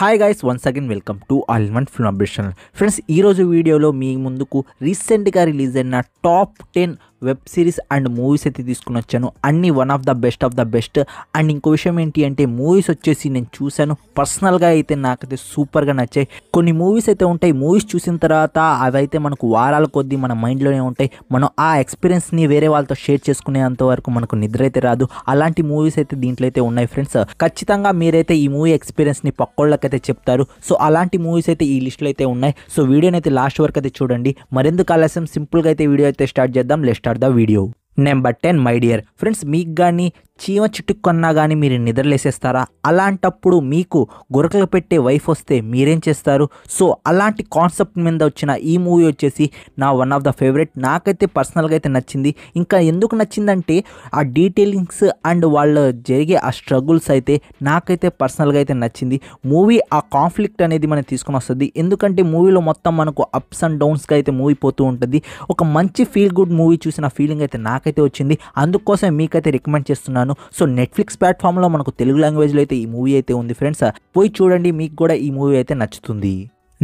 Hi guys, once again welcome to all in one film update channel. Friends, ఈరోజు వీడియోలో మీ ముందుకు రీసెంట్గా release అయిన top 10 web series and movies అయితే తీసుకుని వచ్చాను. అన్ని one of the best. And ఇంకో విషయం ఏంటి అంటే, మూవీస్ వచ్చేసి నేను చూశాను. పర్సనల్గా అయితే నాకైతే సూపర్గా నచ్చాయి. కొన్ని మూవీస్ అయితే ఉంటాయి, మూవీస్ చూసిన తర్వాత అవి అయితే మనకు వారాల కొద్దీ మన మైండ్లోనే ఉంటాయి. మనం ఆ ఎక్స్పీరియన్స్ని వేరే వాళ్ళతో షేర్ చేసుకునేంత వరకు మనకు నిద్ర అయితే రాదు. అలాంటి మూవీస్ అయితే దీంట్లో అయితే ఉన్నాయి ఫ్రెండ్స్. ఖచ్చితంగా మీరైతే ఈ మూవీ ఎక్స్పీరియన్స్ని పక్కోళ్ళకైతే చెప్తారు. సో అలాంటి మూవీస్ అయితే ఈ లిస్ట్లో అయితే ఉన్నాయి. సో వీడియోని అయితే లాస్ట్ వరకు అయితే చూడండి. మరెందుకు ఆలస్యం, సింపుల్గా అయితే వీడియో అయితే స్టార్ట్ చేద్దాం. Let's start the video. Number 10, my dear. Friends, మీకు కానీ చీమ చిట్టుకొన్నా కానీ మీరు నిద్రలేసేస్తారా? అలాంటప్పుడు మీకు గురకలు పెట్టే వైఫ్ వస్తే మీరేం చేస్తారు? సో అలాంటి కాన్సెప్ట్ మీద వచ్చిన ఈ మూవీ వచ్చేసి నా వన్ ఆఫ్ ద ఫేవరెట్. నాకైతే పర్సనల్గా అయితే నచ్చింది. ఇంకా ఎందుకు నచ్చిందంటే ఆ డీటెయిలింగ్స్ అండ్ వాళ్ళు జరిగే ఆ స్ట్రగుల్స్ అయితే నాకైతే పర్సనల్గా అయితే నచ్చింది. మూవీ ఆ కాన్ఫ్లిక్ట్ అనేది మనం తీసుకుని వస్తుంది. ఎందుకంటే మూవీలో మొత్తం మనకు అప్స్ అండ్ డౌన్స్గా అయితే మూవీ పోతూ ఉంటుంది. ఒక మంచి ఫీల్ గుడ్ మూవీ చూసిన ఫీలింగ్ అయితే నాకైతే వచ్చింది. అందుకోసం మీకైతే రికమెండ్ చేస్తున్నాను. సో నెట్ఫ్లిక్స్ ప్లాట్ఫామ్లో మనకు తెలుగు లాంగ్వేజ్లో అయితే ఈ మూవీ అయితే ఉంది ఫ్రెండ్స్. పోయి చూడండి, మీకు కూడా ఈ మూవీ అయితే నచ్చుతుంది.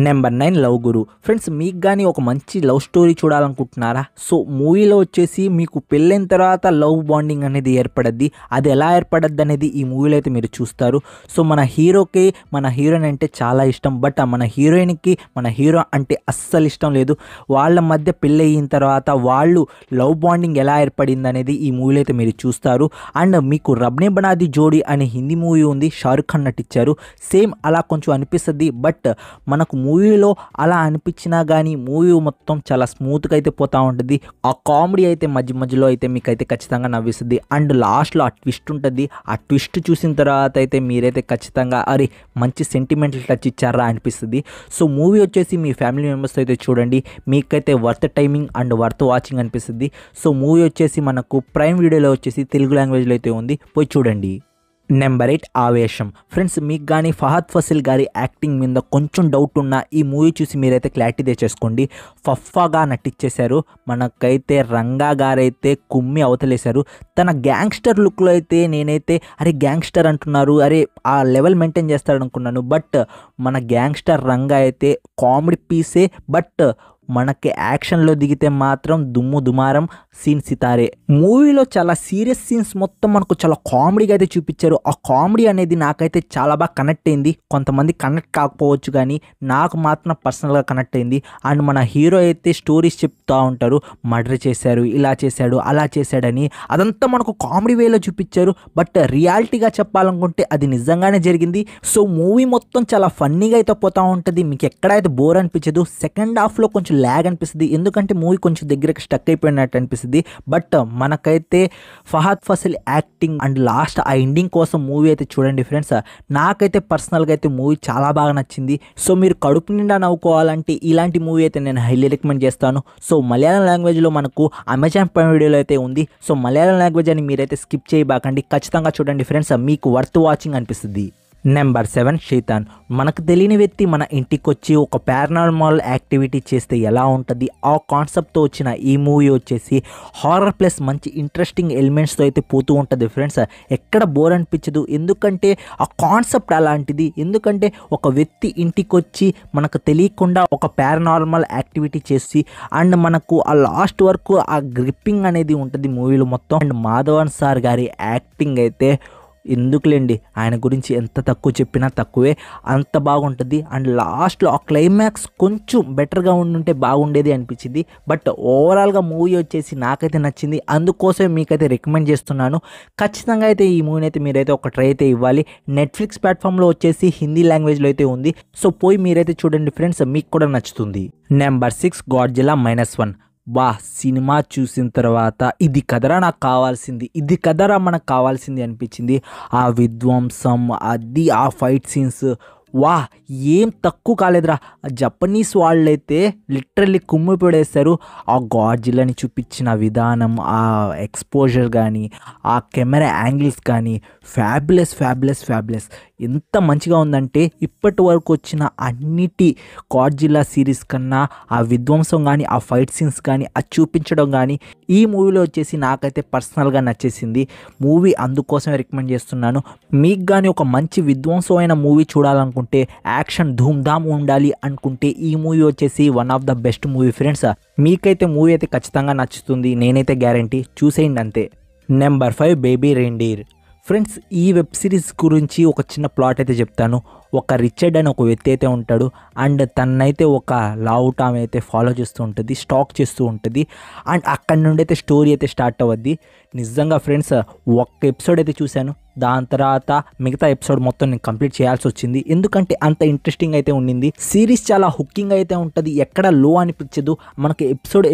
నెంబర్ 9, లవ్ గురు. ఫ్రెండ్స్, మీకు కానీ ఒక మంచి లవ్ స్టోరీ చూడాలనుకుంటున్నారా? సో మూవీలో వచ్చేసి మీకు పెళ్ళైన తర్వాత లవ్ బాండింగ్ అనేది ఏర్పడద్ది. అది ఎలా ఏర్పడద్ది అనేది ఈ మూవీలో అయితే మీరు చూస్తారు. సో మన హీరోకి మన హీరోయిన్ అంటే చాలా ఇష్టం. బట్ మన హీరోయిన్కి మన హీరో అంటే అస్సలు ఇష్టం లేదు. వాళ్ళ మధ్య పెళ్ళి అయిన తర్వాత వాళ్ళు లవ్ బాండింగ్ ఎలా ఏర్పడింది అనేది ఈ మూవీలో అయితే మీరు చూస్తారు. అండ్ మీకు రబ్నే బనాది జోడీ అనే హిందీ మూవీ ఉంది, షారుఖ్ ఖాన్ నటించారు. సేమ్ అలా కొంచెం అనిపిస్తుంది. బట్ మనకు మూవీలో అలా అనిపించినా కానీ మూవీ మొత్తం చాలా స్మూత్గా అయితే పోతూ ఉంటుంది. ఆ కామెడీ అయితే మధ్యలో అయితే మీకు అయితే ఖచ్చితంగా నవ్విస్తుంది. అండ్ లాస్ట్లో ఆ ట్విస్ట్ ఉంటుంది. ఆ ట్విస్ట్ చూసిన తర్వాత అయితే మీరైతే ఖచ్చితంగా అరే మంచి సెంటిమెంటల్ టచ్ ఇచ్చారా అనిపిస్తుంది. సో మూవీ వచ్చేసి మీ ఫ్యామిలీ మెంబర్స్తో అయితే చూడండి, మీకైతే worth timing and worth watching అనిపిస్తుంది. సో మూవీ వచ్చేసి మనకు ప్రైమ్ వీడియోలో వచ్చేసి తెలుగు లాంగ్వేజ్లో అయితే ఉంది, పోయి చూడండి. నెంబర్ 8, ఆవేశం. ఫ్రెండ్స్, మీకు కానీ ఫహద్ ఫాసిల్ గారి యాక్టింగ్ మీద కొంచెం డౌట్ ఉన్న ఈ మూవీ చూసి మీరైతే క్లారిటీ తెచ్చేసుకోండి. ఫఫాగా నటించేశారు. మనకైతే రంగా గారైతే కుమ్మి అవతలేశారు. తన గ్యాంగ్స్టర్ లుక్లో అయితే నేనైతే అరే గ్యాంగ్స్టర్ అంటున్నారు, అరే ఆ లెవెల్ మెయింటైన్ చేస్తాడు అనుకున్నాను. బట్ మన గ్యాంగ్స్టర్ రంగా అయితే కామెడీ పీసే. బట్ మనకి యాక్షన్లో దిగితే మాత్రం దుమ్ము దుమారం, సీన్ సితారే. మూవీలో చాలా సీరియస్ సీన్స్ మొత్తం మనకు చాలా కామెడీగా అయితే చూపించారు. ఆ కామెడీ అనేది నాకైతే చాలా బాగా కనెక్ట్ అయింది. కొంతమంది కనెక్ట్ కాకపోవచ్చు, కానీ నాకు మాత్రం పర్సనల్గా కనెక్ట్ అయింది. అండ్ మన హీరో అయితే స్టోరీస్ చెప్తూ ఉంటారు, మర్డర్ చేశారు, ఇలా చేశాడు, అలా చేశాడని. అదంతా మనకు కామెడీ వేలో చూపించారు. బట్ రియాలిటీగా చెప్పాలనుకుంటే అది నిజంగానే జరిగింది. సో మూవీ మొత్తం చాలా ఫన్నీగా అయితే పోతూ ఉంటుంది. మీకు ఎక్కడైతే బోర్ అనిపించదు. సెకండ్ హాఫ్లో కొంచెం ల్యాగ్ అనిపిస్తుంది, ఎందుకంటే మూవీ కొంచెం దగ్గరకు స్టక్ అయిపోయినట్టు అనిపిస్తుంది. బట్ మనకైతే Fahadh Faasil acting and last ఆ ఎండింగ్ కోసం మూవీ అయితే చూడండి ఫ్రెండ్స్. నాకైతే పర్సనల్గా అయితే మూవీ చాలా బాగా నచ్చింది. సో మీరు కడుపు నిండా నవ్వుకోవాలంటే ఇలాంటి మూవీ అయితే నేను హైలీ రికమెండ్ చేస్తాను. సో మలయాళం లాంగ్వేజ్లో మనకు అమెజాన్ ప్రైమ్ వీడియోలో అయితే ఉంది. సో మలయాళం లాంగ్వేజ్ అని మీరైతే స్కిప్ చేయబాకండి, ఖచ్చితంగా చూడండి ఫ్రెండ్స్, మీకు వర్త్ వాచింగ్ అనిపిస్తుంది. నెంబర్ 7, శైతాన్. మనకు తెలియని వ్యక్తి మన ఇంటికి వచ్చి ఒక పారానార్మల్ యాక్టివిటీ చేస్తే ఎలా ఉంటుంది, ఆ కాన్సెప్ట్తో వచ్చిన ఈ మూవీ వచ్చేసి హారర్ ప్లస్ మంచి ఇంట్రెస్టింగ్ ఎలిమెంట్స్తో అయితే పోతూ ఉంటుంది ఫ్రెండ్స్. ఎక్కడ బోర్ అనిపించదు, ఎందుకంటే ఆ కాన్సెప్ట్ అలాంటిది. ఎందుకంటే ఒక వ్యక్తి ఇంటికి వచ్చి మనకు తెలియకుండా ఒక పారానార్మల్ యాక్టివిటీ చేసి అండ్ మనకు ఆ లాస్ట్ వరకు ఆ గ్రిప్పింగ్ అనేది ఉంటుంది మూవీలో మొత్తం. అండ్ మాధవన్ సార్ గారి యాక్టింగ్ అయితే ఎందుకులేండి, ఆయన గురించి ఎంత తక్కువ చెప్పినా తక్కువే, అంత బాగుంటుంది. అండ్ లాస్ట్లో ఆ క్లైమాక్స్ కొంచెం బెటర్గా ఉండుంటే బాగుండేది అనిపించింది. బట్ ఓవరాల్గా మూవీ వచ్చేసి నాకైతే నచ్చింది. అందుకోసమే మీకైతే రికమెండ్ చేస్తున్నాను. ఖచ్చితంగా అయితే ఈ మూవీని అయితే మీరైతే ఒక ట్రై అయితే ఇవ్వాలి. నెట్ఫ్లిక్స్ ప్లాట్ఫామ్లో వచ్చేసి హిందీ లాంగ్వేజ్లో అయితే ఉంది. సో పోయి మీరైతే చూడండి ఫ్రెండ్స్, మీకు కూడా నచ్చుతుంది. Number 6, Godzilla -1. వా, సినిమా చూసిన తర్వాత ఇది కదరా నాకు కావాల్సింది, ఇది కదరా మనకు కావాల్సింది అనిపించింది. ఆ విధ్వంసం, అది ఆ ఫైట్ సీన్స్, వా ఏం తక్కువ కాలేదురా. జపనీస్ వాళ్ళైతే లిటరల్లీ కుమ్మి పడేస్తారు. ఆ గాడ్జిల్లాని చూపించిన విధానం, ఆ ఎక్స్పోజర్ కానీ, ఆ కెమెరా యాంగిల్స్ కానీ, ఫ్యాబులస్ ఎంత మంచిగా ఉందంటే ఇప్పటి వరకు వచ్చిన అన్నిటి గాడ్జిల్లా సిరీస్ కన్నా ఆ విధ్వంసం కానీ ఆ ఫైట్ సీన్స్ కానీ అది చూపించడం కానీ ఈ మూవీలో వచ్చేసి నాకైతే పర్సనల్గా నచ్చేసింది. మూవీ అందుకోసమే రికమెండ్ చేస్తున్నాను. మీకు కానీ ఒక మంచి విధ్వంసమైన మూవీ చూడాలనుకుంటే, యాక్షన్ ధూమ్ధామ్ ఉండాలి అనుకుంటే ఈ మూవీ వచ్చేసి one of the best movie friends. మీకైతే మూవీ అయితే ఖచ్చితంగా నచ్చుతుంది, నేనైతే గ్యారంటీ. చూసేయండి అంతే. Number 5 baby reindeer. ఫ్రెండ్స్, ఈ వెబ్ సిరీస్ గురించి ఒక చిన్న ప్లాట్ అయితే చెప్తాను. ఒక రిచర్డ్ అని ఒక వ్యక్తి అయితే ఉంటాడు అండ్ తనైతే ఒక లావుట్ ఆమె అయితే ఫాలో చేస్తూ ఉంటుంది, స్టాక్ చేస్తూ ఉంటుంది అండ్ అక్కడి నుండి అయితే స్టోరీ అయితే స్టార్ట్ అవ్వద్ది. నిజంగా ఫ్రెండ్స్, ఒక్క ఎపిసోడ్ అయితే చూశాను, దాని తర్వాత మిగతా ఎపిసోడ్ మొత్తం నేను కంప్లీట్ చేయాల్సి వచ్చింది. ఎందుకంటే అంత ఇంట్రెస్టింగ్ అయితే ఉండింది. సిరీస్ చాలా హుకింగ్ అయితే ఉంటుంది, ఎక్కడ లో అనిపించదు. మనకు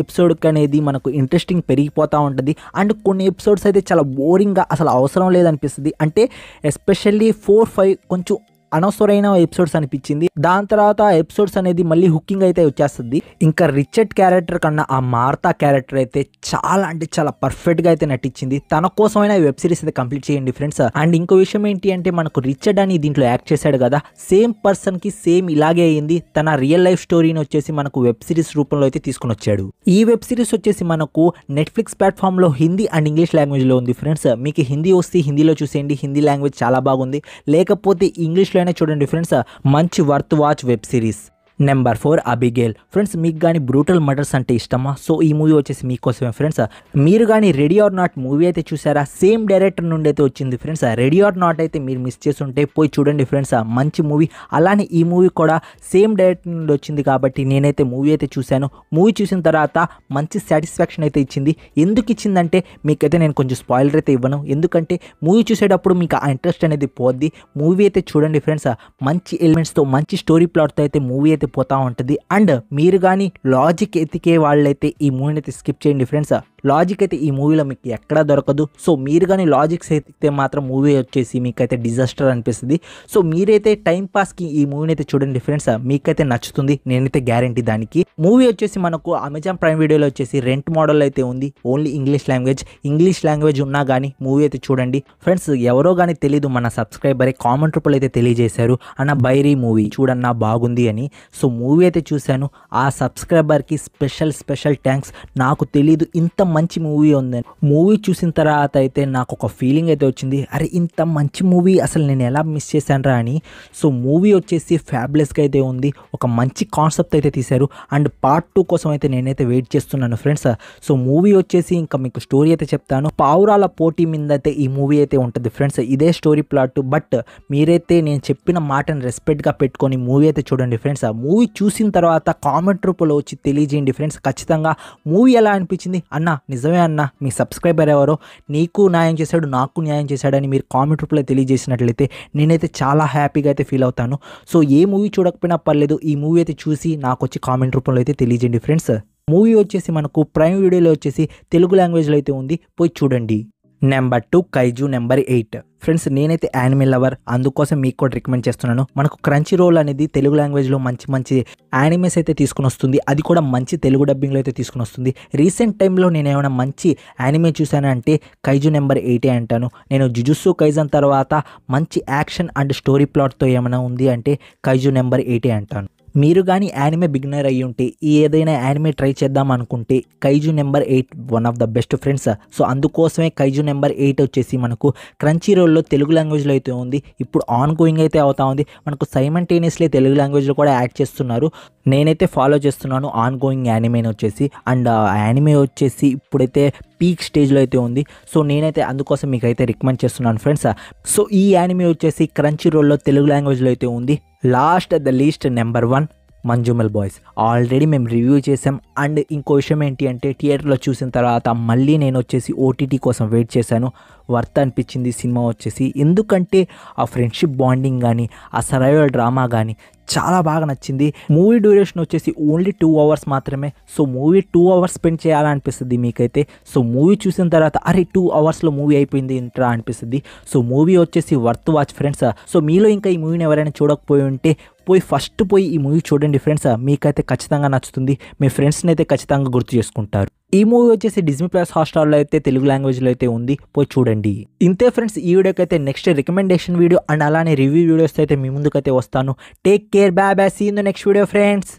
ఎపిసోడ్కి అనేది మనకు ఇంట్రెస్టింగ్ పెరిగిపోతూ ఉంటుంది. అండ్ కొన్ని ఎపిసోడ్స్ అయితే చాలా బోరింగ్గా అసలు అవసరం లేదనిపిస్తుంది. అంటే ఎస్పెషల్లీ 4-5 కొంచెం అనవసరమైన ఎపిసోడ్స్ అనిపించింది. దాని తర్వాత ఎపిసోడ్స్ అనేది మళ్ళీ హుకింగ్ అయితే వచ్చేస్తుంది. ఇంకా రిచర్డ్ క్యారెక్టర్ కన్నా ఆ మార్తా క్యారెక్టర్ అయితే చాలా అంటే చాలా పర్ఫెక్ట్గా అయితే నటించింది. తన కోసమైనా వెబ్ సిరీస్ అయితే కంప్లీట్ చేయండి ఫ్రెండ్స్. అండ్ ఇంకో విషయం ఏంటి అంటే, మనకు రిచర్డ్ అని దీంట్లో యాక్ట్ చేశాడు కదా, సేమ్ పర్సన్కి సేమ్ ఇలాగే అయ్యింది. తన రియల్ లైఫ్ స్టోరీని వచ్చేసి మనకు వెబ్ సిరీస్ రూపంలో అయితే తీసుకుని వచ్చాడు. ఈ వెబ్ సిరీస్ వచ్చేసి మనకు నెట్ఫ్లిక్స్ ప్లాట్ఫామ్లో హిందీ అండ్ ఇంగ్లీష్ లాంగ్వేజ్లో ఉంది ఫ్రెండ్స్. మీకు హిందీ వస్తే హిందీలో చూసేయండి, హిందీ లాంగ్వేజ్ చాలా బాగుంది. లేకపోతే ఇంగ్లీష్లో చూడండి ఫ్రెండ్స్, మంచి worth watch web series. Number 4 Abigail. Friends, మీకు కానీ బ్రూటల్ మర్డర్స్ అంటే ఇష్టమా? సో ఈ మూవీ వచ్చేసి మీకోసమే ఫ్రెండ్స్. మీరు కానీ రెడీ ఆర్ నాట్ మూవీ అయితే చూసారా? సేమ్ డైరెక్టర్ నుండి అయితే వచ్చింది ఫ్రెండ్స్. రెడీ ఆర్ నాట్ అయితే మీరు మిస్ చేస్తుంటే పోయి చూడండి ఫ్రెండ్స్, మంచి మూవీ. అలానే ఈ మూవీ కూడా సేమ్ డైరెక్టర్ నుండి వచ్చింది కాబట్టి నేనైతే మూవీ అయితే చూశాను. మూవీ చూసిన తర్వాత మంచి సాటిస్ఫాక్షన్ అయితే ఇచ్చింది. ఎందుకు ఇచ్చిందంటే మీకైతే నేను కొంచెం స్పాయిలర్ అయితే ఇవ్వను, ఎందుకంటే మూవీ చూసేటప్పుడు మీకు ఆ ఇంట్రెస్ట్ అనేది పోద్ది. మూవీ అయితే చూడండి ఫ్రెండ్స్, మంచి ఎలిమెంట్స్తో మంచి స్టోరీ ప్లాట్తో అయితే మూవీ అయితే పోతా ఉంటుంది. అండ్ మీరు కానీ లాజిక్ ఎతికే వాళ్ళైతే ఈ మూవీని అయితే స్కిప్ చేయండి ఫ్రెండ్స్. లాజిక్ అయితే ఈ మూవీలో మీకు ఎక్కడా దొరకదు. సో మీరు కానీ లాజిక్స్ ఎతికితే మాత్రం మూవీ వచ్చేసి మీకైతే డిజాస్టర్ అనిపిస్తుంది. సో మీరైతే టైం పాస్కి ఈ మూవీని అయితే చూడండి ఫ్రెండ్స్, మీకైతే నచ్చుతుంది, నేనైతే గ్యారంటీ దానికి. మూవీ వచ్చేసి మనకు అమెజాన్ ప్రైమ్ వీడియోలో వచ్చేసి రెంట్ మోడల్ అయితే ఉంది, ఓన్లీ ఇంగ్లీష్ లాంగ్వేజ్ ఉన్నా కానీ మూవీ అయితే చూడండి ఫ్రెండ్స్. ఎవరో కానీ తెలీదు, మన సబ్స్క్రైబరే కామెంట్ రూపంలో అయితే తెలియజేశారు, అన్న బైరీ మూవీ చూడన్నా బాగుంది అని. సో మూవీ అయితే చూశాను, ఆ సబ్స్క్రైబర్కి స్పెషల్ థ్యాంక్స్. నాకు తెలీదు ఇంత మంచి మూవీ ఉందని. మూవీ చూసిన తర్వాత అయితే నాకు ఒక ఫీలింగ్ అయితే వచ్చింది, అరే ఇంత మంచి మూవీ అసలు నేను ఎలా మిస్ చేశానరా అని. సో మూవీ వచ్చేసి ఫ్యాబులస్గా అయితే ఉంది, ఒక మంచి కాన్సెప్ట్ అయితే తీశారు. అండ్ పార్ట్ 2 కోసం అయితే నేనైతే వెయిట్ చేస్తున్నాను ఫ్రెండ్స్. సో మూవీ వచ్చేసి ఇంకా మీకు స్టోరీ అయితే చెప్తాను. పావురాల పోటీ మీద అయితే ఈ మూవీ అయితే ఉంటుంది ఫ్రెండ్స్, ఇదే స్టోరీ ప్లాట్. బట్ మీరైతే నేను చెప్పిన మాటను రెస్పెక్ట్గా పెట్టుకొని మూవీ అయితే చూడండి ఫ్రెండ్స్. మూవీ చూసిన తర్వాత కామెంట్ రూపంలో వచ్చి తెలియజేయండి ఫ్రెండ్స్. ఖచ్చితంగా మూవీ ఎలా అనిపించింది అన్న, నిజమే అన్న, మీ సబ్స్క్రైబర్ ఎవరో నీకు న్యాయం చేశాడు, నాకు న్యాయం చేశాడని మీరు కామెంట్ రూపంలో తెలియజేసినట్లయితే నేనైతే చాలా హ్యాపీగా అయితే ఫీల్ అవుతాను. సో ఏ మూవీ చూడకపోయినా పర్లేదు, ఈ మూవీ అయితే చూసి నాకు వచ్చి కామెంట్ రూపంలో అయితే తెలియజేయండి ఫ్రెండ్స్. మూవీ వచ్చేసి మనకు ప్రైమ్ వీడియోలో వచ్చేసి తెలుగు లాంగ్వేజ్లో అయితే ఉంది, పోయి చూడండి. Number 2 kaiju. నెంబర్ 8 ఫ్రెండ్స్, నేనైతే యానిమే లవర్, అందుకోసం మీకు కూడా రికమెండ్ చేస్తున్నాను. మనకు క్రంచీ రోల్ అనేది తెలుగు లాంగ్వేజ్లో మంచి యానిమేస్ అయితే తీసుకుని వస్తుంది, అది కూడా మంచి తెలుగు డబ్బింగ్లో అయితే తీసుకుని వస్తుంది. రీసెంట్ టైంలో నేను ఏమైనా మంచి యానిమే చూశానంటే కైజు నెంబర్ 8 అంటాను. నేను జుజుత్సు కైజన్ తర్వాత మంచి యాక్షన్ అండ్ స్టోరీ ప్లాట్తో ఏమైనా ఉంది అంటే కైజు నెంబర్ 8 అంటాను. మీరు కానీ యానిమే బిగినర్ అయ్యి ఉంటే, ఏదైనా యానిమే ట్రై చేద్దాం అనుకుంటే kaiju number 8 one of the best friends. So అందుకోసమే కైజు నెంబర్ 8 వచ్చేసి మనకు క్రంచీ రోల్లో తెలుగు లాంగ్వేజ్లో అయితే ఉంది. ఇప్పుడు ఆన్ గోయింగ్ అయితే అవుతా ఉంది, మనకు సైమల్టేనియస్లీ తెలుగు లాంగ్వేజ్లో కూడా యాడ్ చేస్తున్నారు. నేనైతే ఫాలో చేస్తున్నాను ఆన్ గోయింగ్ యానిమేని వచ్చేసి. అండ్ యానిమే వచ్చేసి ఇప్పుడైతే పీక్ స్టేజ్లో అయితే ఉంది. సో నేనైతే అందుకోసం మీకు అయితే రికమెండ్ చేస్తున్నాను ఫ్రెండ్స్. సో ఈ యానిమే వచ్చేసి క్రంచీ రోల్లో తెలుగు లాంగ్వేజ్లో అయితే ఉంది. Last the least number 1 Manjummel boys. Already మేము రివ్యూ చేసాం. అండ్ ఇంకో విషయం ఏంటి అంటే, థియేటర్లో చూసిన తర్వాత మళ్ళీ నేను వచ్చేసి ఓటీటీ కోసం వెయిట్ చేశాను. వర్త్ అనిపించింది సినిమా వచ్చేసి, ఎందుకంటే ఆ ఫ్రెండ్షిప్ బాండింగ్ కానీ ఆ సరైవల్ డ్రామా కానీ చాలా బాగా నచ్చింది. మూవీ డ్యూరేషన్ వచ్చేసి ఓన్లీ 2 అవర్స్ మాత్రమే. సో మూవీ 2 అవర్స్ స్పెండ్ చేయాలనిపిస్తుంది మీకైతే. సో మూవీ చూసిన తర్వాత అరే 2 అవర్స్లో మూవీ అయిపోయింది ఇంట్రా అనిపిస్తుంది. సో మూవీ వచ్చేసి వర్త్ వాచ్ ఫ్రెండ్స్. సో మీలో ఇంకా ఈ మూవీని ఎవరైనా చూడకపోయి ఉంటే ఫస్ట్ పోయి ఈ మూవీ చూడండి ఫ్రెండ్స్, మీకైతే ఖచ్చితంగా నచ్చుతుంది, మీ ఫ్రెండ్స్ని అయితే ఖచ్చితంగా గుర్తు చేసుకుంటారు. ఈ మూవీ వచ్చేసి డిజ్నీ ప్లస్ హాట్‌స్టార్‌లో అయితే తెలుగు లాంగ్వేజ్లో అయితే ఉంది, పోయి చూడండి. ఇంతే ఫ్రెండ్స్, ఈ వీడియోకి అయితే నెక్స్ట్ రికమెండేషన్ వీడియో అండ్ అలానే రివ్యూ వీడియోస్ అయితే మీ ముందుకైతే వస్తాను. Take care, bye bye, see in the next video friends.